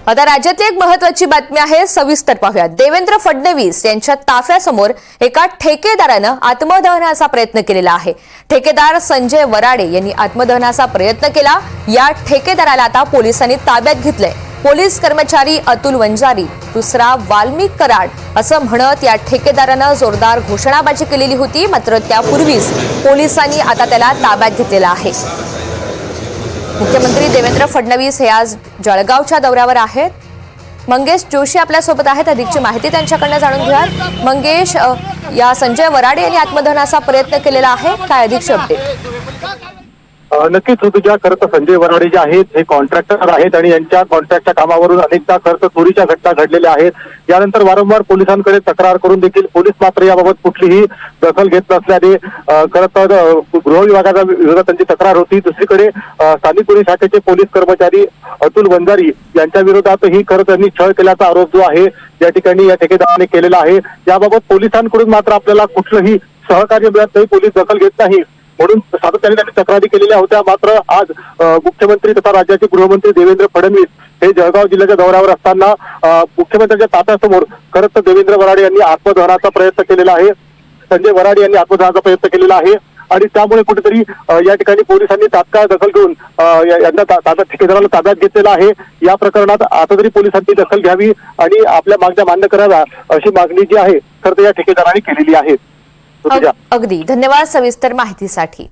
आता राज्यातली एक महत्त्वाची बातमी आहे, सविस्तर पाहूया। देवेंद्र फडणवीस यांच्या ताफ्यासमोर एका ठेकेदारानं आत्मदहनाचा प्रयत्न केलेला आहे। ठेकेदार संजय वराडे यांनी आत्मदहनाचा प्रयत्न केला। या ठेकेदाराला आता पोलिसांनी ताब्यात घेतलंय। पोलीस कर्मचारी अतुल वंजारी दुसरा वाल्मिक कराड असं म्हणत या ठेकेदारानं जोरदार घोषणाबाजी केलेली होती, मात्र त्यापूर्वीच पोलिसांनी आता त्याला ताब्यात घेतलेला आहे। मुख्यमंत्री देवेंद्र फडणवीस हे आज जळगावच्या दौऱ्यावर आहेत। मंगेश जोशी आपल्या सोबत आहेत, अधिकची माहिती त्यांच्याकडनं जाणून घेऊया। मंगेश, या संजय वराडे यांनी आत्मदहनाचा प्रयत्न केलेला आहे, काय अधिकची अपडेट? नक्कीच ऋतुजा, खरं तर संजय वराडे जे आहेत हे कॉन्ट्रॅक्टर आहेत आणि यांच्या कॉन्ट्रॅक्टच्या कामावरून अनेकदा खरं तर चोरीच्या घटना घडलेल्या आहेत। यानंतर वारंवार पोलिसांकडे तक्रार करून देखील पोलीस मात्र याबाबत कुठलीही दखल घेत नसल्याने खरं तर गृह विभागाच्या विरोधात त्यांची तक्रार होती। दुसरीकडे स्थानिक पोलीस शाखेचे पोलीस कर्मचारी अतुल वंजारी यांच्या विरोधातही खरं त्यांनी छळ केल्याचा आरोप जो आहे या ठिकाणी या ठेकेदाराने केलेला आहे। याबाबत पोलिसांकडून मात्र आपल्याला कुठलंही सहकार्य मिळत नाही, पोलीस दखल घेत नाही, म्हणून सातत्याने त्यांनी तक्रारी केलेल्या होत्या। मात्र आज मुख्यमंत्री तथा राज्याचे गृहमंत्री देवेंद्र फडणवीस हे जळगाव जिल्ह्याच्या दौऱ्यावर असताना मुख्यमंत्र्यांच्या ताफ्यासमोर खरं तर देवेंद्र वराडे यांनी आत्मदहनाचा प्रयत्न केलेला आहे। संजय वराडे यांनी आत्मदहनाचा प्रयत्न केलेला आहे आणि त्यामुळे कुठेतरी या ठिकाणी पोलिसांनी तात्काळ दखल घेऊन यांना ठेकेदाराला ताब्यात घेतलेला आहे। या प्रकरणात आता तरी पोलिसांनी दखल घ्यावी आणि आपल्या मागण्या मान्य कराव्या अशी मागणी जी आहे खरं तर या ठेकेदाराने केलेली आहे। अगदी धन्यवाद सविस्तर माहितीसाठी।